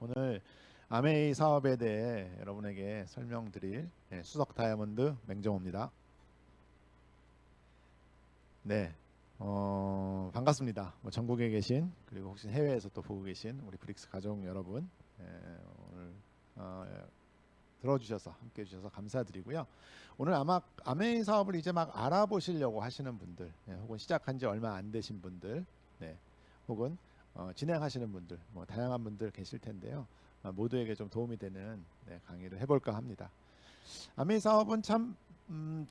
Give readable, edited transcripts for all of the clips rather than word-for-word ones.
오늘 아메이 사업에 대해 여러분에게 설명드릴 수석 다이아몬드 맹정호입니다. 네, 반갑습니다. 전국에 계신 그리고 혹시 해외에서 또 보고 계신 우리 브릭스 가족 여러분, 오늘 들어주셔서 함께 해주셔서 감사드리고요. 오늘 아마 아메이 사업을 이제 막 알아보시려고 하시는 분들, 혹은 시작한 지 얼마 안 되신 분들, 혹은 진행하시는 분들, 다양한 분들 계실 텐데요. 모두에게 좀 도움이 되는 강의를 해볼까 합니다. 아메이 사업은 참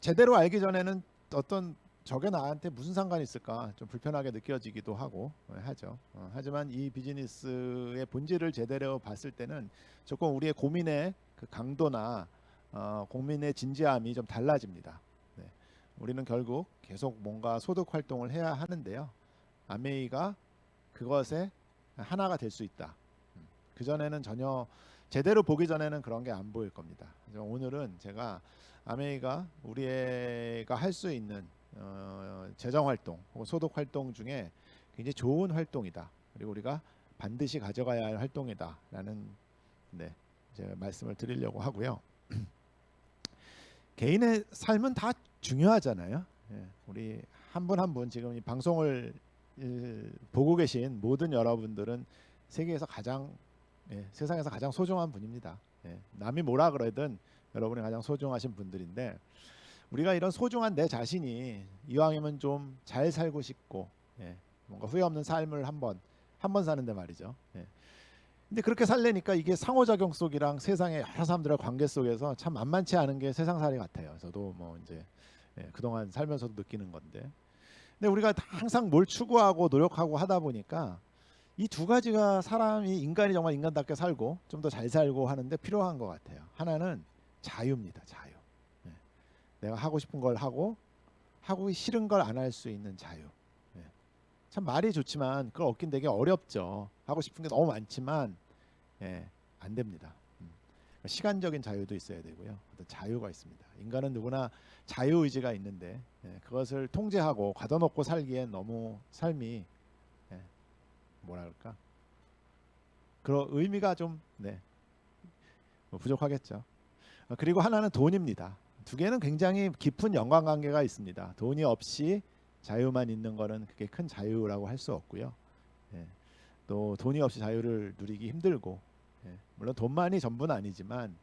제대로 알기 전에는 어떤 저게 나한테 무슨 상관이 있을까 좀 불편하게 느껴지기도 하고 하죠. 하지만 이 비즈니스의 본질을 제대로 봤을 때는 조금 우리의 고민의 그 강도나 고민의 진지함이 좀 달라집니다. 네. 우리는 결국 계속 뭔가 소득 활동을 해야 하는데요. 아메이가 그것의 하나가 될 수 있다. 그 전에는 전혀 제대로 보기 전에는 그런 게 안 보일 겁니다. 그래서 오늘은 제가 아메이가 우리가 할 수 있는 재정 활동 혹은 소득 활동 중에 굉장히 좋은 활동이다. 그리고 우리가 반드시 가져가야 할 활동이다라는 제가 말씀을 드리려고 하고요. 개인의 삶은 다 중요하잖아요. 우리 한 분 한 분 지금 이 방송을 보고 계신 모든 여러분들은 세계에서 가장 세상에서 가장 소중한 분입니다. 남이 뭐라 그러든 여러분이 가장 소중하신 분들인데 우리가 이런 소중한 내 자신이 이왕이면 좀 잘 살고 싶고 뭔가 후회 없는 삶을 한번 사는데 말이죠. 근데 그렇게 살려니까 이게 상호작용 속이랑 세상의 여러 사람들의 관계 속에서 참 만만치 않은 게 세상살이 같아요. 저도 뭐 이제 그동안 살면서도 느끼는 건데. 근데 우리가 항상 뭘 추구하고 노력하고 하다 보니까 이 두 가지가 사람이 인간이 정말 인간답게 살고 좀 더 잘 살고 하는데 필요한 것 같아요. 하나는 자유입니다. 자유. 내가 하고 싶은 걸 하고 싫은 걸 안 할 수 있는 자유. 참 말이 좋지만 그걸 얻긴 되게 어렵죠. 하고 싶은 게 너무 많지만 안 됩니다. 시간적인 자유도 있어야 되고요. 어떤 자유가 있습니다. 인간은 누구나 자유의지가 있는데 그것을 통제하고 가둬놓고 살기엔 너무 삶이 뭐랄까 그런 의미가 좀 부족하겠죠. 그리고 하나는 돈입니다. 두 개는 굉장히 깊은 연관관계가 있습니다. 돈이 없이 자유만 있는 거는 그게 큰 자유라고 할 수 없고요. 또 돈이 없이 자유를 누리기 힘들고 물론 돈만이 전부는 아니지만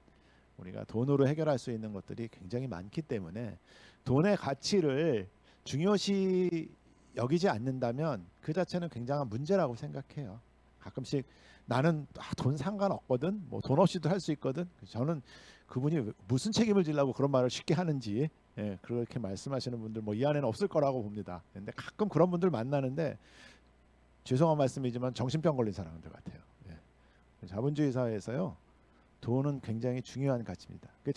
우리가 돈으로 해결할 수 있는 것들이 굉장히 많기 때문에 돈의 가치를 중요시 여기지 않는다면 그 자체는 굉장한 문제라고 생각해요. 가끔씩 나는 돈 상관없거든, 뭐 돈 없이도 할 수 있거든. 저는 그분이 무슨 책임을 지려고 그런 말을 쉽게 하는지 그렇게 말씀하시는 분들 뭐 이 안에는 없을 거라고 봅니다. 근데 가끔 그런 분들 만나는데 죄송한 말씀이지만 정신병 걸린 사람들 같아요. 자본주의 사회에서요 돈은 굉장히 중요한 가치입니다. 그게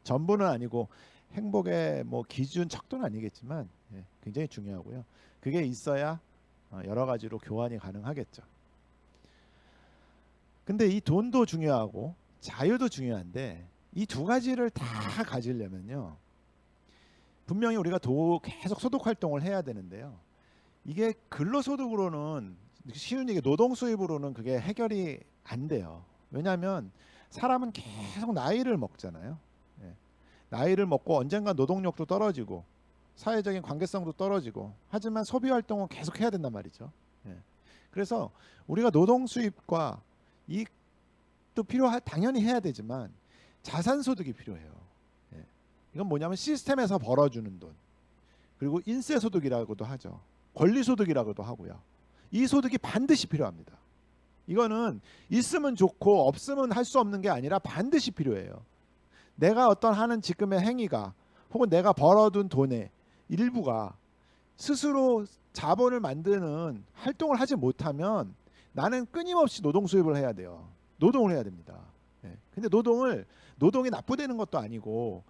전부는 아니고 행복의 뭐 기준 척도는 아니겠지만 굉장히 중요하고요. 그게 있어야 여러 가지로 교환이 가능하겠죠. 근데 이 돈도 중요하고 자유도 중요한데 이 두 가지를 다 가지려면요 분명히 우리가 계속 소득 활동을 해야 되는데요. 이게 근로소득으로는 쉬운 얘기 노동 수입으로는 그게 해결이 안 돼요. 왜냐하면 사람은 계속 나이를 먹잖아요. 나이를 먹고 언젠가 노동력도 떨어지고 사회적인 관계성도 떨어지고 하지만 소비 활동은 계속 해야 된단 말이죠. 그래서 우리가 노동 수입과 이익도 당연히 해야 되지만 자산 소득이 필요해요. 이건 뭐냐면 시스템에서 벌어주는 돈 그리고 인세 소득이라고도 하죠. 권리 소득이라고도 하고요. 이 소득이 반드시 필요합니다. 이거는 있으면 좋고 없으면 할 수 없는 게 아니라 반드시 필요해요. 내가 어떤 하는 지금의 행위가 혹은 내가 벌어둔 돈의 일부가 스스로 자본을 만드는 활동을 하지 못하면 나는 끊임없이 노동 수입을 해야 돼요. 노동을 해야 됩니다. 근데 노동이 나쁘다는 것도 아니고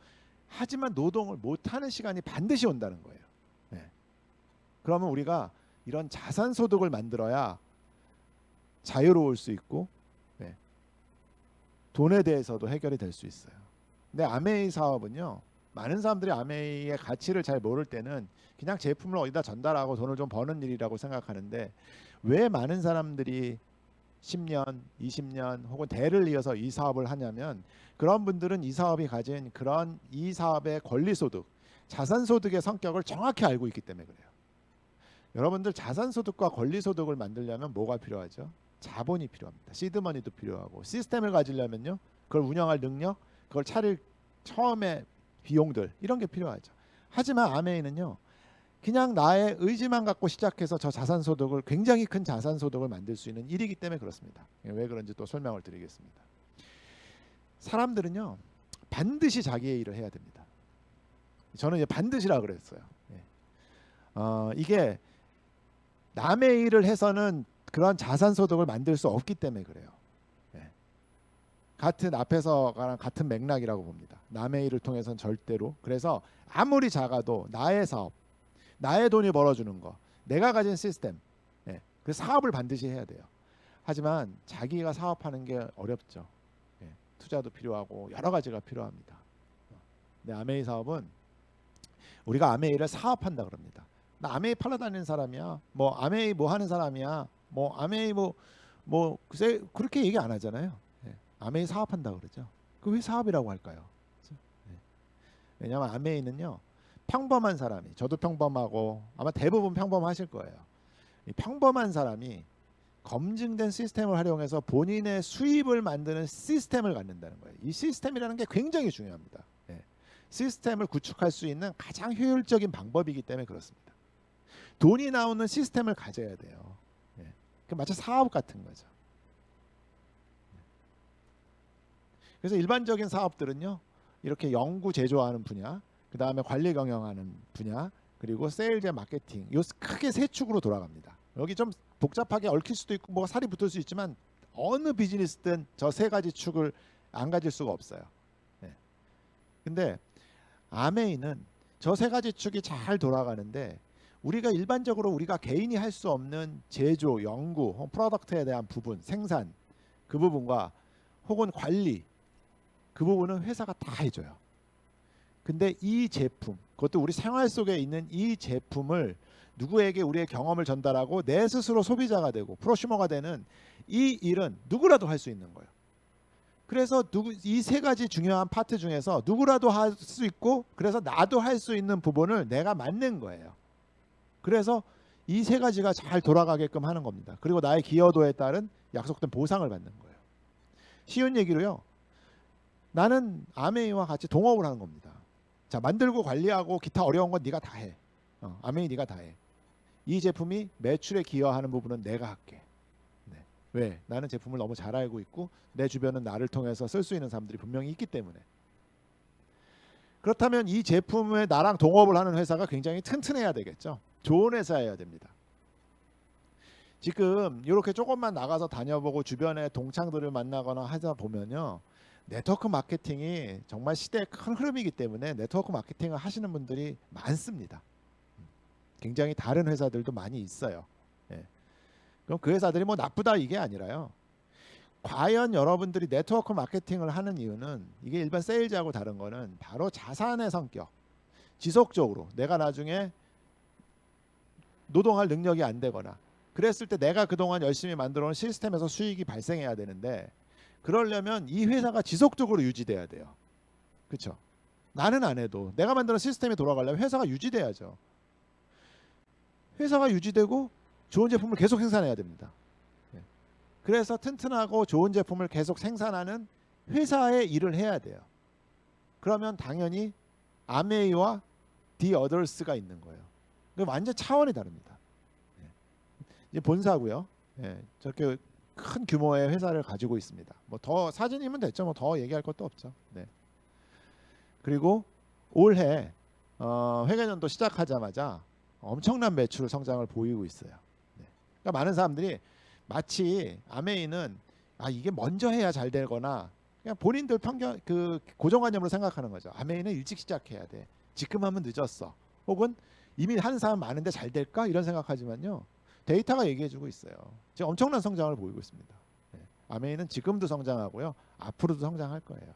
하지만 노동을 못하는 시간이 반드시 온다는 거예요. 그러면 우리가 이런 자산 소득을 만들어야 자유로울 수 있고 돈에 대해서도 해결이 될 수 있어요. 근데 아메이 사업은요 많은 사람들이 아메이의 가치를 잘 모를 때는 그냥 제품을 어디다 전달하고 돈을 좀 버는 일이라고 생각하는데 왜 많은 사람들이 10년, 20년 혹은 대를 이어서 이 사업을 하냐면 그런 분들은 이 사업이 가진 그런 이 사업의 권리소득, 자산소득의 성격을 정확히 알고 있기 때문에 그래요. 여러분들 자산소득과 권리소득을 만들려면 뭐가 필요하죠? 자본이 필요합니다. 시드머니도 필요하고 시스템을 가지려면요. 그걸 운영할 능력, 그걸 차릴 처음에 비용들 이런 게 필요하죠. 하지만 아메이는요. 그냥 나의 의지만 갖고 시작해서 저 자산소득을 굉장히 큰 자산소득을 만들 수 있는 일이기 때문에 그렇습니다. 왜 그런지 또 설명을 드리겠습니다. 사람들은요. 반드시 자기의 일을 해야 됩니다. 저는 이제 반드시라 그랬어요. 이게 남의 일을 해서는 그런 자산소득을 만들 수 없기 때문에 그래요. 같은 앞에서랑 같은 맥락이라고 봅니다. 남의 일을 통해서는 절대로. 그래서 아무리 작아도 나의 사업, 나의 돈이 벌어주는 거, 내가 가진 시스템, 그 사업을 반드시 해야 돼요. 하지만 자기가 사업하는 게 어렵죠. 투자도 필요하고 여러 가지가 필요합니다. 근데 아메이 사업은 우리가 아메이를 사업한다 그럽니다. 나 아메이 팔러 다니는 사람이야. 뭐 아메이 뭐 하는 사람이야. 뭐 아메이 뭐 글쎄 그렇게 얘기 안 하잖아요. 아메이 사업한다 그러죠. 그 왜 사업이라고 할까요? 왜냐하면 아메이는요 평범한 사람이, 저도 평범하고 아마 대부분 평범하실 거예요. 이 평범한 사람이 검증된 시스템을 활용해서 본인의 수입을 만드는 시스템을 갖는다는 거예요. 이 시스템이라는 게 굉장히 중요합니다. 시스템을 구축할 수 있는 가장 효율적인 방법이기 때문에 그렇습니다. 돈이 나오는 시스템을 가져야 돼요. 그 마치 사업 같은 거죠. 그래서 일반적인 사업들은요, 이렇게 연구 제조하는 분야, 그 다음에 관리 경영하는 분야, 그리고 세일즈 마케팅, 요 크게 세 축으로 돌아갑니다. 여기 좀 복잡하게 얽힐 수도 있고 뭐 살이 붙을 수 있지만 어느 비즈니스든 저 세 가지 축을 안 가질 수가 없어요. 근데 아메이는 저 세 가지 축이 잘 돌아가는데 우리가 일반적으로 우리가 개인이 할 수 없는 제조, 연구, 프로덕트에 대한 부분, 생산 그 부분과 혹은 관리 그 부분은 회사가 다 해줘요. 근데 이 제품, 그것도 우리 생활 속에 있는 이 제품을 누구에게 우리의 경험을 전달하고 내 스스로 소비자가 되고 프로슈머가 되는 이 일은 누구라도 할 수 있는 거예요. 그래서 이 세 가지 중요한 파트 중에서 누구라도 할 수 있고 그래서 나도 할 수 있는 부분을 내가 만든 거예요. 그래서 이 세 가지가 잘 돌아가게끔 하는 겁니다. 그리고 나의 기여도에 따른 약속된 보상을 받는 거예요. 쉬운 얘기로요. 나는 아메이와 같이 동업을 하는 겁니다. 자, 만들고 관리하고 기타 어려운 건 네가 다 해. 아메이 네가 다 해. 이 제품이 매출에 기여하는 부분은 내가 할게. 왜? 나는 제품을 너무 잘 알고 있고 내 주변은 나를 통해서 쓸 수 있는 사람들이 분명히 있기 때문에. 그렇다면 이 제품에 나랑 동업을 하는 회사가 굉장히 튼튼해야 되겠죠. 좋은 회사여야 됩니다. 지금 이렇게 조금만 나가서 다녀보고 주변에 동창들을 만나거나 하다 보면요. 네트워크 마케팅이 정말 시대의 큰 흐름이기 때문에 네트워크 마케팅을 하시는 분들이 많습니다. 굉장히 다른 회사들도 많이 있어요. 그럼 그 회사들이 뭐 나쁘다 이게 아니라요. 과연 여러분들이 네트워크 마케팅을 하는 이유는 이게 일반 세일즈하고 다른 거는 바로 자산의 성격. 지속적으로 내가 나중에 노동할 능력이 안 되거나 그랬을 때 내가 그동안 열심히 만들어 놓은 시스템에서 수익이 발생해야 되는데 그러려면 이 회사가 지속적으로 유지돼야 돼요. 그렇죠? 나는 안 해도 내가 만드는 시스템이 돌아가려면 회사가 유지돼야죠. 회사가 유지되고 좋은 제품을 계속 생산해야 됩니다. 그래서 튼튼하고 좋은 제품을 계속 생산하는 회사의 일을 해야 돼요. 그러면 당연히 아메이와 The Others가 있는 거예요. 완전 차원이 다릅니다. 이제 본사고요. 저렇게 큰 규모의 회사를 가지고 있습니다. 뭐 더 사진이면 됐죠. 뭐 더 얘기할 것도 없죠. 그리고 올해 회계년도 시작하자마자 엄청난 매출 성장을 보이고 있어요. 그러니까 많은 사람들이 마치 아메이는 이게 먼저 해야 잘 되거나 그냥 본인들 편견 그 고정관념으로 생각하는 거죠. 아메이는 일찍 시작해야 돼. 지금 하면 늦었어. 혹은 이미 하는 사람 많은데 잘 될까 이런 생각하지만요. 데이터가 얘기해주고 있어요. 지금 엄청난 성장을 보이고 있습니다. 아메이는 지금도 성장하고요. 앞으로도 성장할 거예요.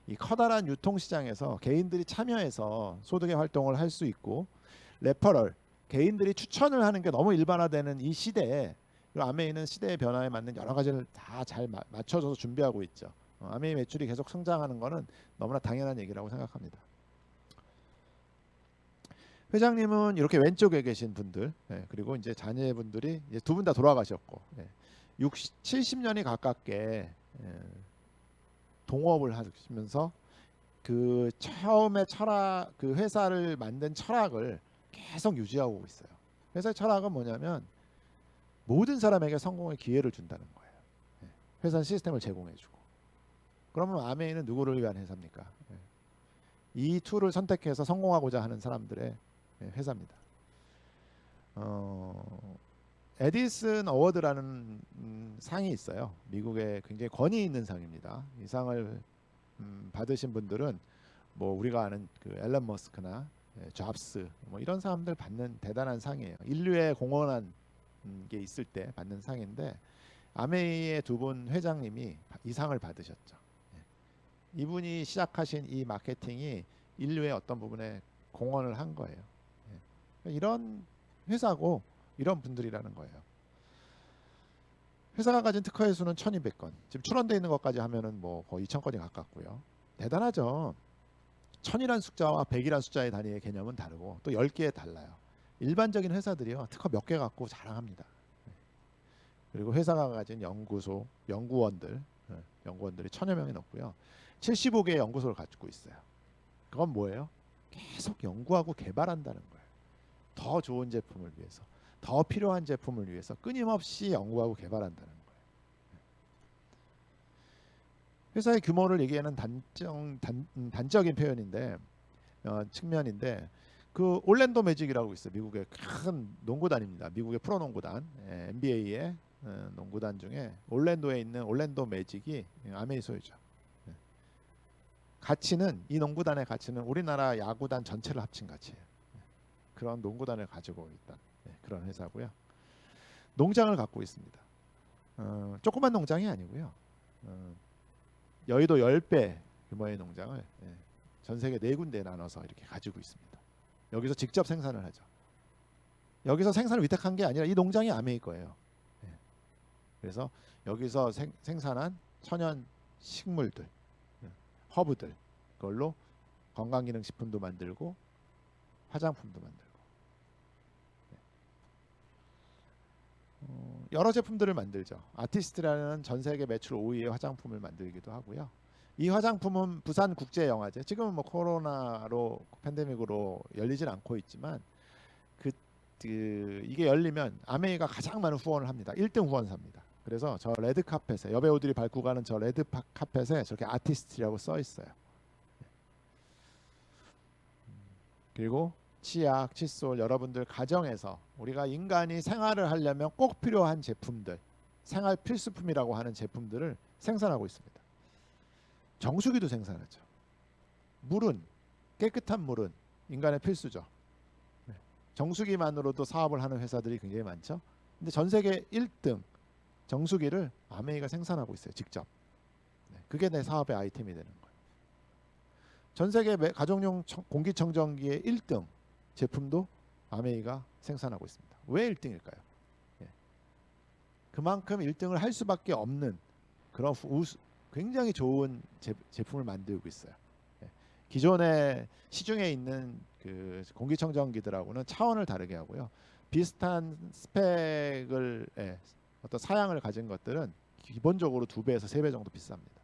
이 커다란 유통시장에서 개인들이 참여해서 소득의 활동을 할 수 있고 레퍼럴, 개인들이 추천을 하는 게 너무 일반화되는 이 시대에 그리고 아메이는 시대의 변화에 맞는 여러 가지를 다 잘 맞춰줘서 준비하고 있죠. 아메이 매출이 계속 성장하는 거는 너무나 당연한 얘기라고 생각합니다. 회장님은 이렇게 왼쪽에 계신 분들, 그리고 이제 자녀분들이 이제 두 분 다 돌아가셨고, 60, 70년이 가깝게 동업을 하시면서 그 처음에 철학, 그 회사를 만든 철학을 계속 유지하고 있어요. 회사의 철학은 뭐냐면 모든 사람에게 성공의 기회를 준다는 거예요. 회사는 시스템을 제공해주고. 그러면 아메이는 누구를 위한 회사입니까? 이 툴을 선택해서 성공하고자 하는 사람들의 회사입니다. 에디슨 어워드라는 상이 있어요. 미국에 굉장히 권위 있는 상입니다. 이 상을 받으신 분들은 뭐 우리가 아는 그 앨런 머스크나 잡스 뭐 이런 사람들 받는 대단한 상이에요. 인류에 공헌한 게 있을 때 받는 상인데 아메이의 두 분 회장님이 이 상을 받으셨죠. 이분이 시작하신 이 마케팅이 인류의 어떤 부분에 공헌을 한 거예요. 이런 회사고 이런 분들이라는 거예요. 회사가 가진 특허의 수는 1200건. 지금 출원되어 있는 것까지 하면은 뭐 거의 2000건이 가깝고요. 대단하죠. 1000이란 숫자와 100이란 숫자의 단위의 개념은 다르고 또 10개에 달라요. 일반적인 회사들이요. 특허 몇 개 갖고 자랑합니다. 그리고 회사가 가진 연구소, 연구원들이 1000여 명이 넘고요. 75개의 연구소를 가지고 있어요. 그건 뭐예요? 계속 연구하고 개발한다는 거예요. 더 좋은 제품을 위해서, 더 필요한 제품을 위해서 끊임없이 연구하고 개발한다는 거예요. 회사의 규모를 얘기하는 단적인 표현인데 측면인데 그 올랜도 매직이라고 있어요. 미국의 큰 농구단입니다. 미국의 프로농구단, NBA의 농구단 중에 올랜도에 있는 올랜도 매직이 아메이 소유죠. 가치는 이 농구단의 가치는 우리나라 야구단 전체를 합친 가치예요. 그런 농구단을 가지고 있다. 그런 회사고요. 농장을 갖고 있습니다. 조그만 농장이 아니고요. 여의도 10배 규모의 농장을 전 세계 4군데에 나눠서 이렇게 가지고 있습니다. 여기서 직접 생산을 하죠. 여기서 생산을 위탁한 게 아니라 이 농장이 아메이 거예요. 그래서 여기서 생산한 천연 식물들, 허브들, 그걸로 건강기능식품도 만들고 화장품도 만들고 여러 제품들을 만들죠. 아티스트라는 전 세계 매출 5위의 화장품을 만들기도 하고요. 이 화장품은 부산국제영화제, 지금은 뭐 코로나로 팬데믹으로 열리진 않고 있지만 이게 열리면 아메이가 가장 많은 후원을 합니다. 1등 후원사입니다. 그래서 저 레드카펫에 여배우들이 밟고 가는 저 레드카펫에 저렇게 아티스트라고 써 있어요. 그리고 치약, 칫솔, 여러분들 가정에서 우리가 인간이 생활을 하려면 꼭 필요한 제품들, 생활 필수품이라고 하는 제품들을 생산하고 있습니다. 정수기도 생산하죠. 물은, 깨끗한 물은 인간의 필수죠. 정수기만으로도 사업을 하는 회사들이 굉장히 많죠. 근데 전 세계 1등 정수기를 아메이가 생산하고 있어요. 직접. 그게 내 사업의 아이템이 되는 거예요. 전 세계 가정용 공기청정기의 1등 제품도 아메이가 생산하고 있습니다. 왜 1등일까요? 그만큼 1등을 할 수밖에 없는 그런 굉장히 좋은 제품을 만들고 있어요. 기존의 시중에 있는 그 공기청정기들하고는 차원을 다르게 하고요. 비슷한 스펙을 어떤 사양을 가진 것들은 기본적으로 2배에서 3배 정도 비쌉니다.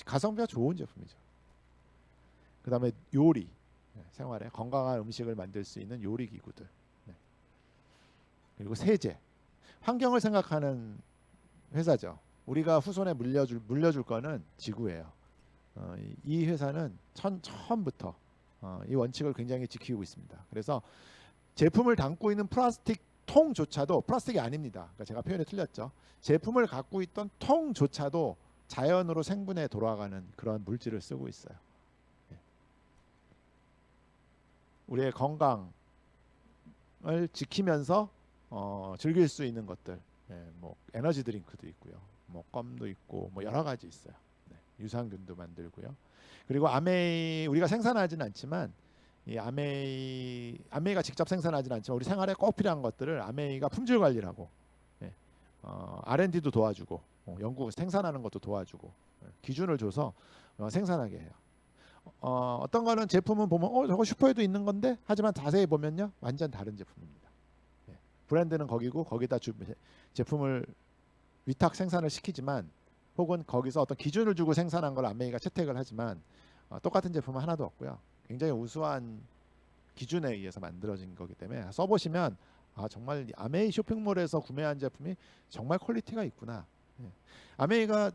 가성비가 좋은 제품이죠. 그 다음에 요리, 생활에 건강한 음식을 만들 수 있는 요리 기구들, 그리고 세제, 환경을 생각하는 회사죠. 우리가 후손에 물려줄 거는 지구예요. 이 회사는 처음부터 이 원칙을 굉장히 지키고 있습니다. 그래서 제품을 담고 있는 플라스틱 통조차도 플라스틱이 아닙니다. 그러니까 제가 표현이 틀렸죠. 제품을 갖고 있던 통조차도 자연으로 생분해 돌아가는 그런 물질을 쓰고 있어요. 우리의 건강을 지키면서 즐길 수 있는 것들, 뭐 에너지 드링크도 있고요, 뭐 껌도 있고 뭐 여러 가지 있어요. 유산균도 만들고요. 그리고 아메이 우리가 생산하지는 않지만 이 아메이가 직접 생산하지는 않지만 우리 생활에 꼭 필요한 것들을 아메이가 품질 관리를 하고 R&D도 도와주고 연구 생산하는 것도 도와주고 기준을 줘서 생산하게 해요. 어떤 거는 제품은 보면 저거 슈퍼에도 있는 건데 하지만 자세히 보면요 완전 다른 제품입니다. 브랜드는 거기고 거기다 제품을 위탁 생산을 시키지만 혹은 거기서 어떤 기준을 주고 생산한 걸 아메이가 채택을 하지만 똑같은 제품은 하나도 없고요. 굉장히 우수한 기준에 의해서 만들어진 거기 때문에 써보시면 정말 아메이 쇼핑몰에서 구매한 제품이 정말 퀄리티가 있구나. 아메이가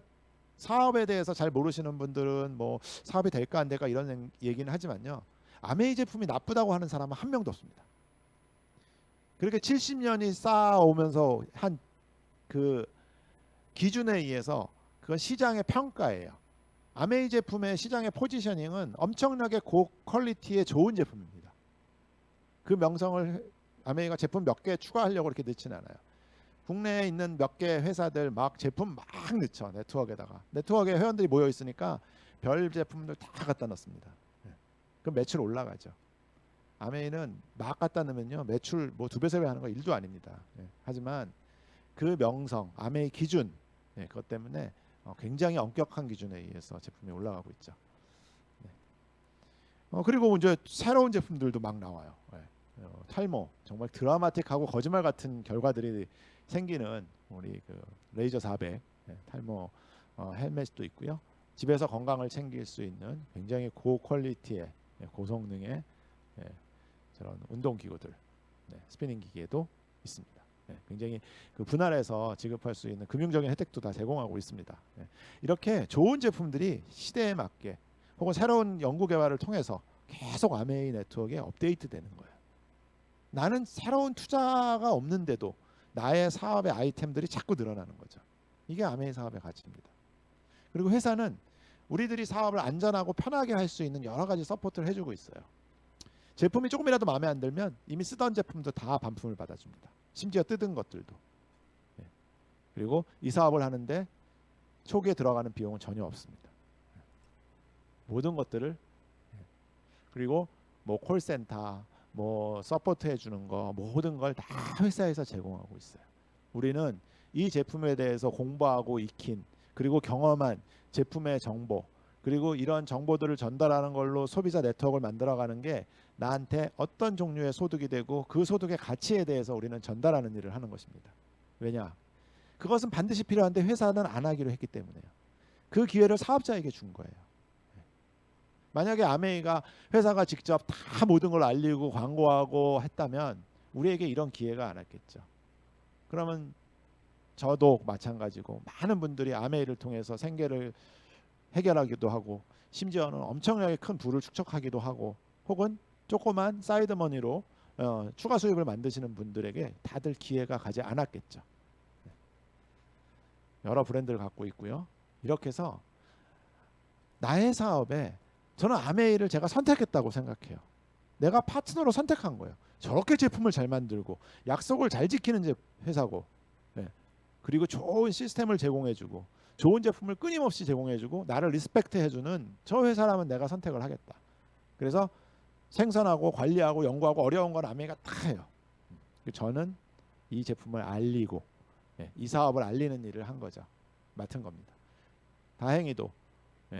사업에 대해서 잘 모르시는 분들은 뭐 사업이 될까 안 될까 이런 얘기는 하지만요. 아메이 제품이 나쁘다고 하는 사람은 한 명도 없습니다. 그렇게 70년이 쌓아오면서 한 그 기준에 의해서 그건 시장의 평가예요. 아메이 제품의 시장의 포지셔닝은 엄청나게 고퀄리티의 좋은 제품입니다. 그 명성을 아메이가 제품 몇 개 추가하려고 그렇게 넣지는 않아요. 국내에 있는 몇 개 회사들 막 제품 막 넣죠. 네트워크에 회원들이 모여 있으니까 별 제품들 다 갖다 넣습니다. 그럼 매출 올라가죠. 아메이는 막 갖다 넣으면요 매출 뭐 2배 3배 하는 거 일도 아닙니다. 하지만 그 명성 아메이 기준 그것 때문에 굉장히 엄격한 기준에 의해서 제품이 올라가고 있죠. 그리고 이제 새로운 제품들도 막 나와요. 탈모 정말 드라마틱하고 거짓말 같은 결과들이 생기는 우리 그 레이저 400 탈모 헬멧도 있고요. 집에서 건강을 챙길 수 있는 굉장히 고퀄리티의 고성능의 저런 운동 기구들 스피닝 기계도 있습니다. 굉장히 그 분할해서 지급할 수 있는 금융적인 혜택도 다 제공하고 있습니다. 이렇게 좋은 제품들이 시대에 맞게 혹은 새로운 연구 개발을 통해서 계속 아메이 네트워크에 업데이트되는 거예요. 나는 새로운 투자가 없는데도 나의 사업의 아이템들이 자꾸 늘어나는 거죠. 이게 아메이 사업의 가치입니다. 그리고 회사는 우리들이 사업을 안전하고 편하게 할 수 있는 여러 가지 서포트를 해주고 있어요. 제품이 조금이라도 마음에 안 들면 이미 쓰던 제품도 다 반품을 받아줍니다. 심지어 뜯은 것들도. 그리고 이 사업을 하는데 초기에 들어가는 비용은 전혀 없습니다. 모든 것들을 그리고 뭐 콜센터 뭐 서포트 해주는 거 모든 걸 다 회사에서 제공하고 있어요. 우리는 이 제품에 대해서 공부하고 익힌 그리고 경험한 제품의 정보 그리고 이런 정보들을 전달하는 걸로 소비자 네트워크를 만들어가는 게 나한테 어떤 종류의 소득이 되고 그 소득의 가치에 대해서 우리는 전달하는 일을 하는 것입니다. 왜냐? 그것은 반드시 필요한데 회사는 안 하기로 했기 때문에요. 그 기회를 사업자에게 준 거예요. 만약에 아메이가 회사가 직접 다 모든 걸 알리고 광고하고 했다면 우리에게 이런 기회가 안 왔겠죠. 그러면 저도 마찬가지고 많은 분들이 아메이를 통해서 생계를 해결하기도 하고 심지어는 엄청나게 큰 부를 축적하기도 하고 혹은 조그만 사이드 머니로 추가 수입을 만드시는 분들에게 다들 기회가 가지 않았겠죠. 여러 브랜드를 갖고 있고요. 이렇게 해서 나의 사업에 저는 아메이를 제가 선택했다고 생각해요. 내가 파트너로 선택한 거예요. 저렇게 제품을 잘 만들고 약속을 잘 지키는 회사고 그리고 좋은 시스템을 제공해주고 좋은 제품을 끊임없이 제공해주고 나를 리스펙트 해주는 저 회사라면 내가 선택을 하겠다. 그래서 생산하고 관리하고 연구하고 어려운 건 아메이가 다 해요. 저는 이 제품을 알리고 이 사업을 알리는 일을 한 거죠. 맡은 겁니다. 다행히도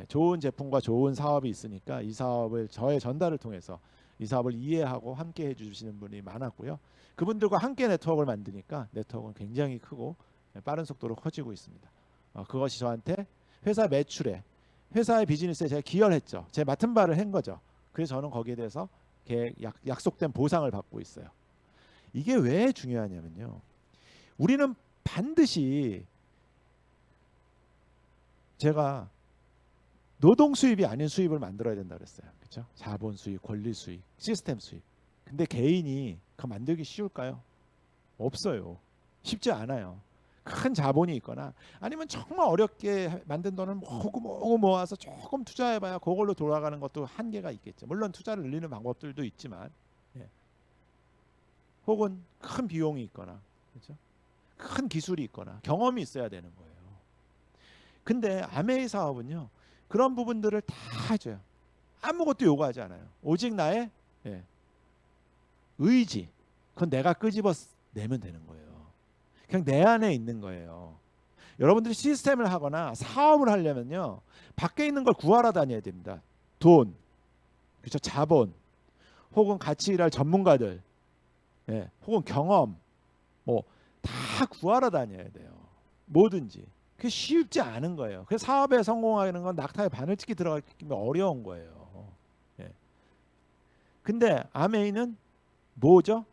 좋은 제품과 좋은 사업이 있으니까 이 사업을 저의 전달을 통해서 이 사업을 이해하고 함께 해주시는 분이 많았고요. 그분들과 함께 네트워크를 만드니까 네트워크는 굉장히 크고 빠른 속도로 커지고 있습니다. 그것이 저한테 회사 매출에 회사의 비즈니스에 제가 기여를 했죠. 제 맡은 바를 한 거죠. 그래서 저는 거기에 대해서 약속된 보상을 받고 있어요. 이게 왜 중요하냐면요. 우리는 반드시 제가 노동 수입이 아닌 수입을 만들어야 된다 그랬어요. 그렇죠? 자본 수입, 권리 수입, 시스템 수입. 근데 개인이 그거 만들기 쉬울까요? 없어요. 쉽지 않아요. 큰 자본이 있거나 아니면 정말 어렵게 만든 돈을 모으고 모아서 조금 투자해봐야 그걸로 돌아가는 것도 한계가 있겠죠. 물론 투자를 늘리는 방법들도 있지만 혹은 큰 비용이 있거나 그렇죠? 큰 기술이 있거나 경험이 있어야 되는 거예요. 근데 아메이 사업은요. 그런 부분들을 다 해줘요. 아무것도 요구하지 않아요. 오직 나의 의지 그건 내가 끄집어 내면 되는 거예요. 그냥 내 안에 있는 거예요. 여러분들이 시스템을 하거나 사업을 하려면요, 밖에 있는 걸 구하러 다녀야 됩니다. 돈, 그렇죠? 자본, 혹은 같이 일할 전문가들, 예, 혹은 경험, 뭐 다 구하러 다녀야 돼요. 뭐든지. 그게 쉽지 않은 거예요. 그래서 사업에 성공하는 건 낙타에 바늘찍기 들어가기 어려운 거예요. 예. 근데 아메이는 뭐죠?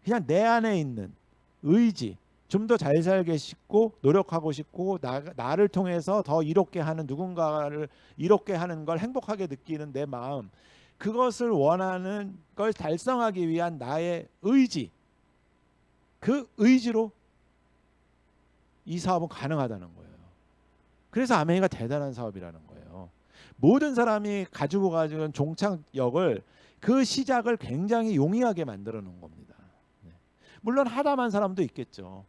그냥 내 안에 있는 의지, 좀 더 잘 살게 싶고 노력하고 싶고 나를 통해서 더 이롭게 하는, 누군가를 이롭게 하는 걸 행복하게 느끼는 내 마음, 그것을 원하는 걸 달성하기 위한 나의 의지, 그 의지로 이 사업은 가능하다는 거예요. 그래서 아메이가 대단한 사업이라는 거예요. 모든 사람이 가지고 가는 종착역을, 그 시작을 굉장히 용이하게 만들어 놓은 겁니다. 물론 하다만 사람도 있겠죠.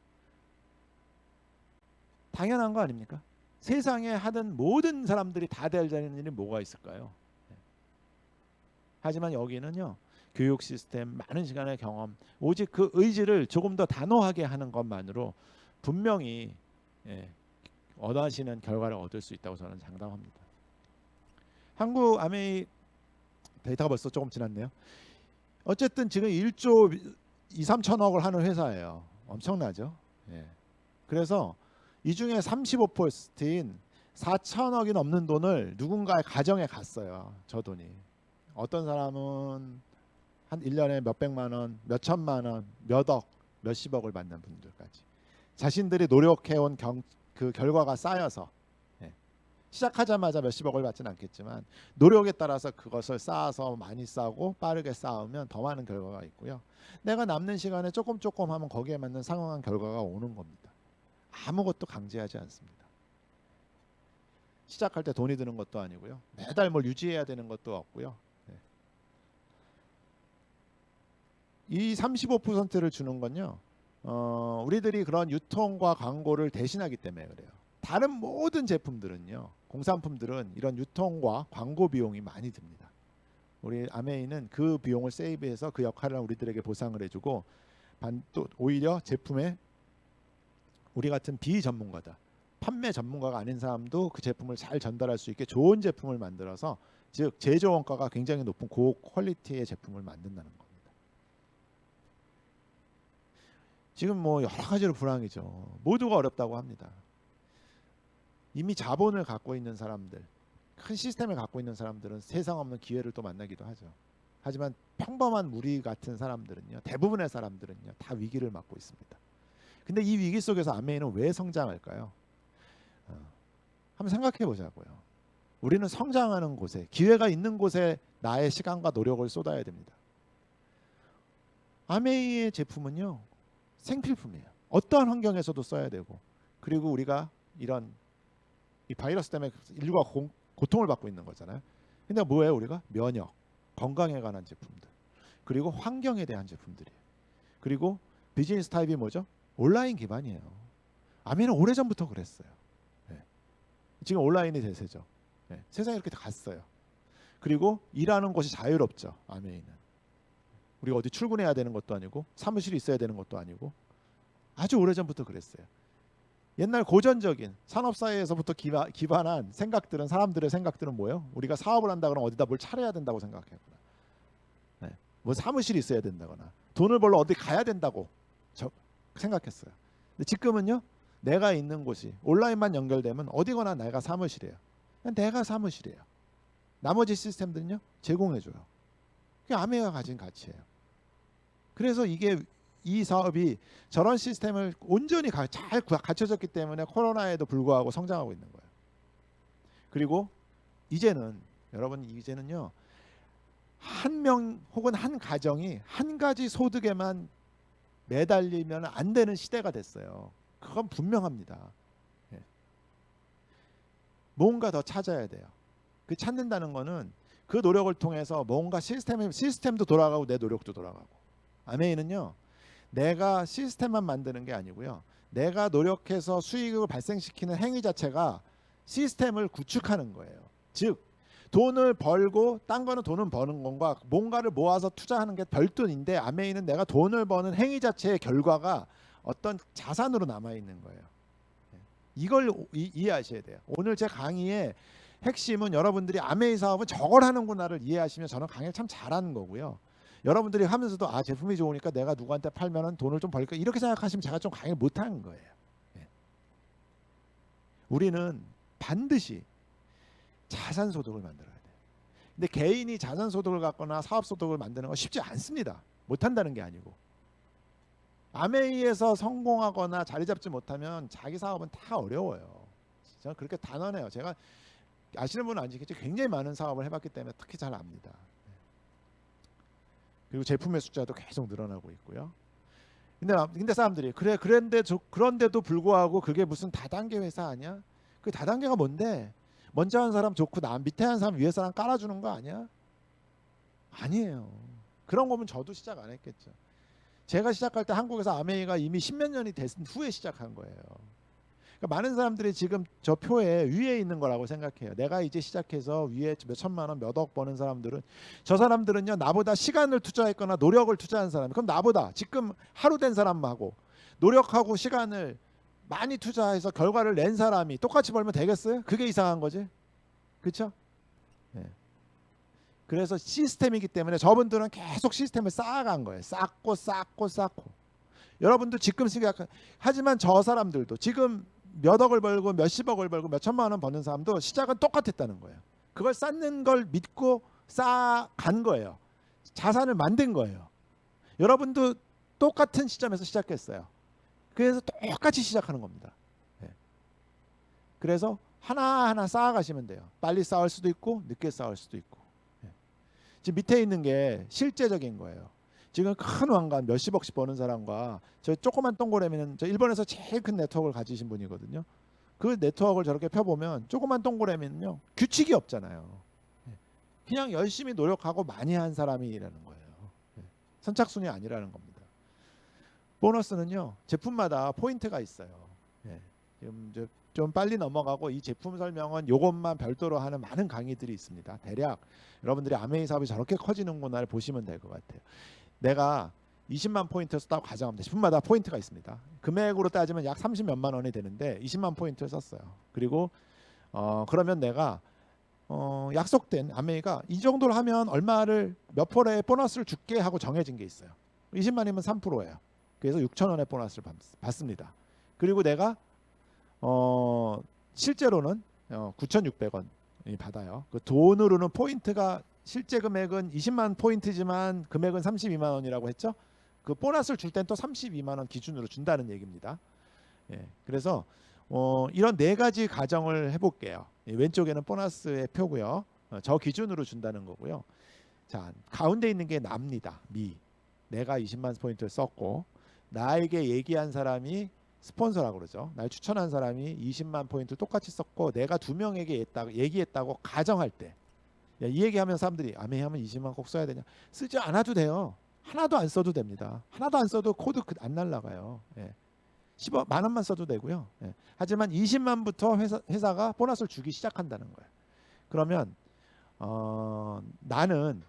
당연한 거 아닙니까? 세상에 하던 모든 사람들이 다 되는 일이 뭐가 있을까요? 하지만 여기는요, 교육 시스템, 많은 시간의 경험, 오직 그 의지를 조금 더 단호하게 하는 것만으로 분명히 원하시는 결과를 얻을 수 있다고 저는 장담합니다. 한국 아메이 데이터가 벌써 조금 지났네요. 어쨌든 지금 1조 2, 3천억을 하는 회사예요. 엄청나죠? 예. 그래서 이 중에 35%인 4천억이 넘는 돈을 누군가의 가정에 갔어요. 저 돈이. 어떤 사람은 한 1년에 몇백만 원, 몇천만 원, 몇억, 몇십억을 받는 분들까지. 자신들이 노력해온 그 결과가 쌓여서, 시작하자마자 몇십억을 받지는 않겠지만 노력에 따라서 그것을 쌓아서 많이 쌓고 빠르게 쌓으면 더 많은 결과가 있고요. 내가 남는 시간에 조금 하면 거기에 맞는 상응한 결과가 오는 겁니다. 아무것도 강제하지 않습니다. 시작할 때 돈이 드는 것도 아니고요. 매달 뭘 유지해야 되는 것도 없고요. 이 35%를 주는 건요, 우리들이 그런 유통과 광고를 대신하기 때문에 그래요. 다른 모든 제품들은요, 공산품들은 이런 유통과 광고 비용이 많이 듭니다. 우리 아메이는 그 비용을 세이브해서 그 역할을 우리들에게 보상을 해주고, 또 오히려 제품에 우리 같은 비전문가다, 판매 전문가가 아닌 사람도 그 제품을 잘 전달할 수 있게 좋은 제품을 만들어서, 즉 제조 원가가 굉장히 높은 고퀄리티의 제품을 만든다는 겁니다. 지금 뭐 여러 가지로 불황이죠. 모두가 어렵다고 합니다. 이미 자본을 갖고 있는 사람들, 큰 시스템을 갖고 있는 사람들은 세상 없는 기회를 또 만나기도 하죠. 하지만 평범한 우리 같은 사람들은요, 대부분의 사람들은요, 다 위기를 맞고 있습니다. 근데 이 위기 속에서 아메이는 왜 성장할까요? 한번 생각해 보자고요. 우리는 성장하는 곳에, 기회가 있는 곳에 나의 시간과 노력을 쏟아야 됩니다. 아메이의 제품은요, 생필품이에요. 어떠한 환경에서도 써야 되고, 그리고 우리가 이런 이 바이러스 때문에 인류가 고통을 받고 있는 거잖아요. 근데 뭐예요? 우리가 면역, 건강에 관한 제품들, 그리고 환경에 대한 제품들이에요. 그리고 비즈니스 타입이 뭐죠? 온라인 기반이에요. 아메이는 오래전부터 그랬어요. 지금 온라인이 대세죠. 세상이 이렇게 갔어요. 그리고 일하는 곳이 자유롭죠. 아메이는. 우리가 어디 출근해야 되는 것도 아니고 사무실이 있어야 되는 것도 아니고, 아주 오래전부터 그랬어요. 옛날 고전적인 산업사회에서부터 기반한 생각들은, 사람들의 생각들은 뭐예요? 우리가 사업을 한다 그러면 어디다 뭘 차려야 된다고 생각했구나. 뭐 사무실이 있어야 된다거나 돈을 벌러 어디 가야 된다고 생각했어요. 근데 지금은요, 내가 있는 곳이 온라인만 연결되면 어디거나 내가 사무실이에요. 내가 사무실이에요. 나머지 시스템들은요, 제공해줘요. 그게 아메이가 가진 가치예요. 그래서 이 사업이 저런 시스템을 온전히 잘 갖춰졌기 때문에 코로나에도 불구하고 성장하고 있는 거예요. 그리고 이제는요, 한 명 혹은 한 가정이 한 가지 소득에만 매달리면 안 되는 시대가 됐어요. 그건 분명합니다. 뭔가 더 찾아야 돼요. 그 찾는다는 거는 그 노력을 통해서 뭔가 시스템도 돌아가고 내 노력도 돌아가고. 아메이는요, 내가 시스템만 만드는 게 아니고요, 내가 노력해서 수익을 발생시키는 행위 자체가 시스템을 구축하는 거예요. 즉 돈을 벌고, 딴 거는 돈을 버는 건가, 뭔가를 모아서 투자하는 게 별도인데, 아메이는 내가 돈을 버는 행위 자체의 결과가 어떤 자산으로 남아 있는 거예요. 이걸 이해하셔야 돼요. 오늘 제 강의의 핵심은 여러분들이 아메이 사업은 저걸 하는구나를 이해하시면 저는 강의를 참 잘하는 거고요. 여러분들이 하면서도 아 제품이 좋으니까 내가 누구한테 팔면은 돈을 좀 벌까 이렇게 생각하시면 제가 좀 강의를 못하는 거예요. 우리는 반드시 자산 소득을 만들어야 돼요. 근데 개인이 자산 소득을 갖거나 사업 소득을 만드는 건 쉽지 않습니다. 못한다는 게 아니고 아메이에서 성공하거나 자리 잡지 못하면 자기 사업은 다 어려워요. 저는 그렇게 단언해요. 제가 아시는 분은 아시겠지 굉장히 많은 사업을 해봤기 때문에 특히 잘 압니다. 그리고 제품의 숫자도 계속 늘어나고 있고요. 근데 사람들이 그런데도 불구하고 그게 무슨 다단계 회사 아니야? 그 다단계가 뭔데? 먼저 한 사람 좋고 나 밑에 한 사람 위에 사람 깔아주는 거 아니야? 아니에요. 그런 거면 저도 시작 안 했겠죠. 제가 시작할 때 한국에서 아메이가 이미 십몇 년이 된 후에 시작한 거예요. 그러니까 많은 사람들이 지금 저 표에 위에 있는 거라고 생각해요. 내가 이제 시작해서 위에 몇 천만 원, 몇 억 버는 사람들은 저 사람들은요 나보다 시간을 투자했거나 노력을 투자한 사람. 그럼 나보다 지금 하루 된 사람하고 노력하고 시간을 많이 투자해서 결과를 낸 사람이 똑같이 벌면 되겠어요? 그게 이상한 거지, 그렇죠? 네. 그래서 시스템이기 때문에 저분들은 계속 시스템을 쌓아간 거예요. 쌓고. 여러분도 지금 하지만 저 사람들도 지금 몇 억을 벌고 몇십억을 벌고 몇 천만 원 버는 사람도 시작은 똑같았다는 거예요. 그걸 쌓는 걸 믿고 쌓아간 거예요. 자산을 만든 거예요. 여러분도 똑같은 시점에서 시작했어요. 그래서 똑같이 시작하는 겁니다. 그래서 하나하나 쌓아가시면 돼요. 빨리 쌓을 수도 있고 늦게 쌓을 수도 있고. 지금 밑에 있는 게 실제적인 거예요. 지금 큰 왕관 몇십억씩 버는 사람과 저 조그만 동그라미는 저 일본에서 제일 큰 네트워크를 가지신 분이거든요. 그 네트워크를 저렇게 펴보면 조그만 동그라미는요 규칙이 없잖아요. 그냥 열심히 노력하고 많이 한 사람이라는 거예요. 선착순이 아니라는 겁니다. 보너스는요 제품마다 포인트가 있어요. 지금 좀 빨리 넘어가고 이 제품 설명은 이것만 별도로 하는 많은 강의들이 있습니다. 대략 여러분들이 아메이 사업이 저렇게 커지는구나를 보시면 될 것 같아요. 내가 20만 포인트 썼다고 가정합니다. 제품마다 포인트가 있습니다. 금액으로 따지면 약 30 몇만 원이 되는데 20만 포인트를 썼어요. 그리고 그러면 내가 약속된 아메이가 이 정도로 하면 얼마를 몇 프로의 보너스를 줄게 하고 정해진 게 있어요. 20만이면 3%예요. 그래서 6천 원의 보너스를 받습니다. 그리고 내가 실제로는 9,600원이 받아요. 그 돈으로는 포인트가 실제 금액은 20만 포인트지만 금액은 32만 원이라고 했죠. 그 보너스를 줄 땐 또 32만 원 기준으로 준다는 얘기입니다. 그래서 이런 네 가지 가정을 해볼게요. 왼쪽에는 보너스의 표고요. 저 기준으로 준다는 거고요. 자, 가운데 있는 게 납니다. 내가 20만 포인트를 썼고 나에게 얘기한 사람이 스폰서라고 그러죠. 날 추천한 사람이 20만 포인트 똑같이 썼고 내가 두 명에게 얘기했다고 가정할 때 이 얘기하면 사람들이 아메이 하면 20만 꼭 써야 되냐? 쓰지 않아도 돼요. 하나도 안 써도 됩니다. 하나도 안 써도 코드 안 날라가요. 10만 원만 써도 되고요. 하지만 20만부터 회사가 보너스를 주기 시작한다는 거예요. 그러면 나는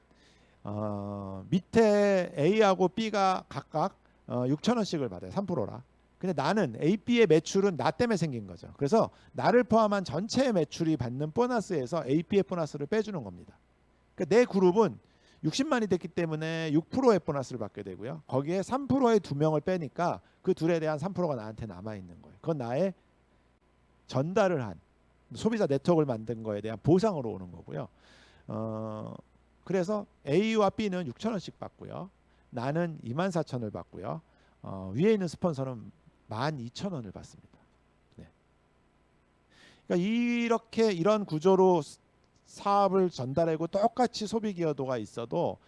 밑에 A하고 B가 각각 6천 원씩을 받아요. 3%라. 근데 나는 A, B의 매출은 나 때문에 생긴 거죠. 그래서 나를 포함한 전체 매출이 받는 보너스에서 A, B의 보너스를 빼주는 겁니다. 그러니까 내 그룹은 60만이 됐기 때문에 6%의 보너스를 받게 되고요. 거기에 3%의 두 명을 빼니까 그 둘에 대한 3%가 나한테 남아있는 거예요. 그건 나의 전달을 한 소비자 네트워크를 만든 거에 대한 보상으로 오는 거고요. 그래서 A와 B는 6천 원씩 받고요. 나는 24,000원을 받고요. 위에 있는 스폰서는 12,000원을 받습니다. 그러니까 이렇게 이런 구조로 사업을 전달하고 똑같이 소비 기여도가 있어도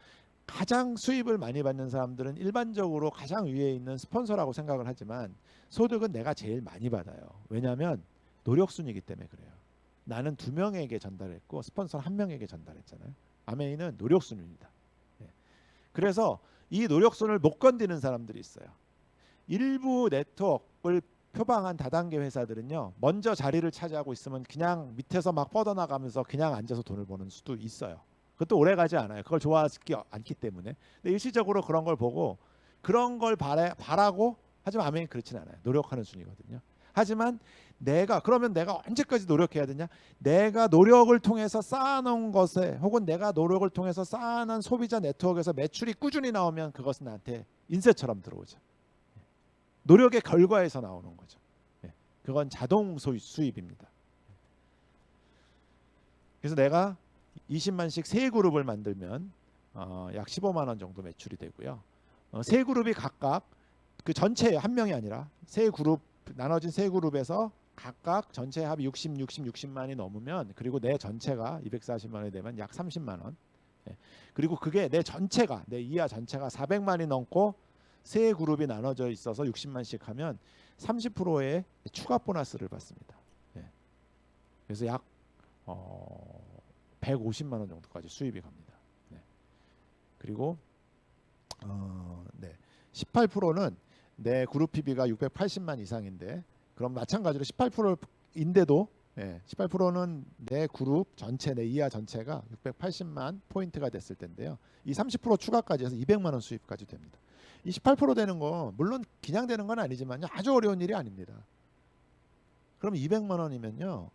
가장 수입을 많이 받는 사람들은 일반적으로 가장 위에 있는 스폰서라고 생각을 하지만 소득은 내가 제일 많이 받아요. 왜냐하면 노력순이기 때문에 그래요. 나는 두 명에게 전달했고 스폰서는 한 명에게 전달했잖아요. 아메이는 노력순입니다. 그래서 이 노력순을 못 건드는 사람들이 있어요. 일부 네트워크를 표방한 다단계 회사들은요 먼저 자리를 차지하고 있으면 그냥 밑에서 막 뻗어나가면서 그냥 앉아서 돈을 버는 수도 있어요. 그것도 오래가지 않아요. 그걸 좋아하지 않기 때문에. 근데 일시적으로 그런 걸 보고 그런 걸 바라고 하지만 아멘이 그렇진 않아요. 노력하는 순이거든요. 하지만 그러면 내가 언제까지 노력해야 되냐? 내가 노력을 통해서 쌓아놓은 것에, 혹은 내가 노력을 통해서 쌓아놓은 소비자 네트워크에서 매출이 꾸준히 나오면 그것은 나한테 인쇄처럼 들어오죠. 노력의 결과에서 나오는 거죠. 그건 자동 수입입니다. 그래서 내가 20만씩 세 그룹을 만들면 약 15만 원 정도 매출이 되고요. 세 그룹이 각각 그 전체 한 명이 아니라 세 그룹 나눠진 세 그룹에서 각각 전체 합이 60만이 넘으면, 그리고 내 전체가 240만 원이 되면 약 30만 원. 그리고 그게 내 이하 전체가 400만이 넘고 세 그룹이 나눠져 있어서 60만씩 하면 30%의 추가 보너스를 받습니다. 그래서 약 150만 원 정도까지 수입이 갑니다. 그리고 18%는 내 그룹 PB가 680만 이상인데, 그럼 마찬가지로 18%인데도 18%는 내 그룹 전체, 내 이하 전체가 680만 포인트가 됐을 텐데요. 이 30% 추가까지 해서 200만 원 수입까지 됩니다. 이 18% 되는 거 물론 그냥 되는 건 아니지만 아주 어려운 일이 아닙니다. 그럼 200만 원이면요,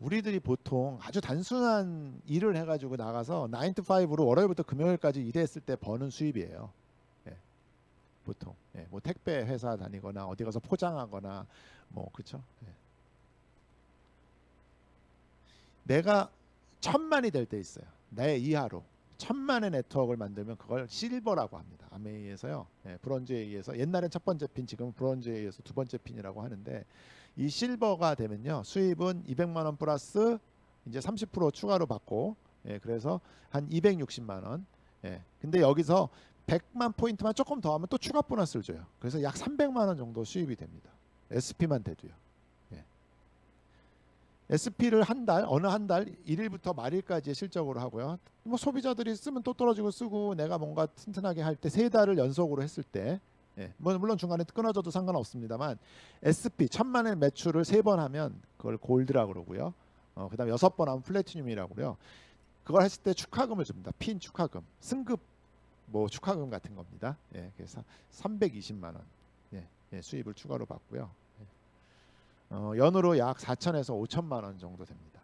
우리들이 보통 아주 단순한 일을 해가지고 나가서 9 to 5로 월요일부터 금요일까지 일했을 때 버는 수입이에요. 보통 뭐 택배 회사 다니거나 어디 가서 포장하거나 그렇죠. 내가 1000만이 될 때 있어요. 내 이하로 1000만의 네트워크를 만들면 그걸 실버라고 합니다. 아메이에서요. 브론즈에 의해서, 옛날엔 첫 번째 핀, 지금은 브론즈에 의해서 두 번째 핀이라고 하는데, 이 실버가 되면요, 수입은 200만 원 플러스 이제 30% 추가로 받고, 그래서 한 260만 원. 근데 여기서 100만 포인트만 조금 더 하면 또 추가 보너스를 줘요. 그래서 약 300만 원 정도 수입이 됩니다. SP만 돼도요. SP를 어느 한 달 1일부터 말일까지 실적으로 하고요. 뭐 소비자들이 쓰면 또 떨어지고 쓰고, 내가 뭔가 튼튼하게 할 때 3달을 연속으로 했을 때, 물론 중간에 끊어져도 상관없습니다만, SP 1000만의 매출을 3번 하면 그걸 골드라고 그러고요. 그다음에 6번 하면 플래티늄이라고 그래요. 그걸 했을 때 축하금을 줍니다. 핀 축하금, 승급 축하금 같은 겁니다. 그래서 320만 원 수입을 추가로 받고요. 연으로 약 4천에서 5천만 원 정도 됩니다.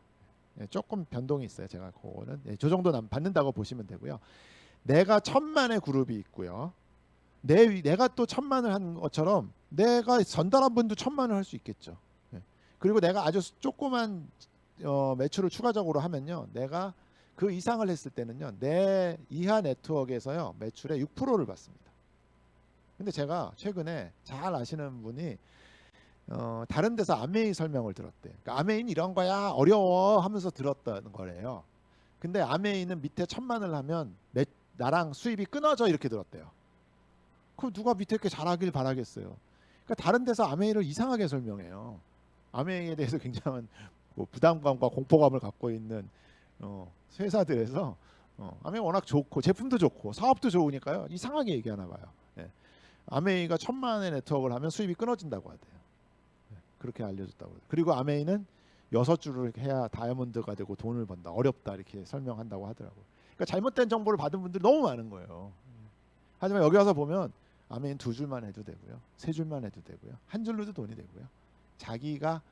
조금 변동이 있어요. 제가 그거는 저 정도 받는다고 보시면 되고요. 내가 1000만의 그룹이 있고요. 내가 또 1000만을 한 것처럼 내가 전달한 분도 1000만을 할 수 있겠죠. 그리고 내가 아주 조그만 매출을 추가적으로 하면요, 내가 그 이상을 했을 때는요, 내 이하 네트워크에서요 매출의 6%를 받습니다. 근데 제가 최근에 잘 아시는 분이 다른 데서 아메이 설명을 들었대요. 그러니까 아메이는 이런 거야, 어려워 하면서 들었다는 거래요. 근데 아메이는 밑에 1000만을 하면 나랑 수입이 끊어져, 이렇게 들었대요. 그럼 누가 밑에 이렇게 잘하길 바라겠어요. 그러니까 다른 데서 아메이를 이상하게 설명해요. 아메이에 대해서 굉장한 부담감과 공포감을 갖고 있는 회사들에서 아메이 워낙 좋고 제품도 좋고 사업도 좋으니까요, 이상하게 얘기하나 봐요. 아메이가 1000만의 네트워크를 하면 수입이 끊어진다고 하대요. 그렇게 알려줬다고. 그리고 아메이는 6줄을 해야 다이아몬드가 되고 돈을 번다, 어렵다, 이렇게 설명한다고 하더라고요. 그러니까 잘못된 정보를 받은 분들이 너무 많은 거예요. 하지만 여기 와서 보면 아메이는 2줄만 해도 되고요, 3줄만 해도 되고요, 1줄로도 돈이 되고요. 자기가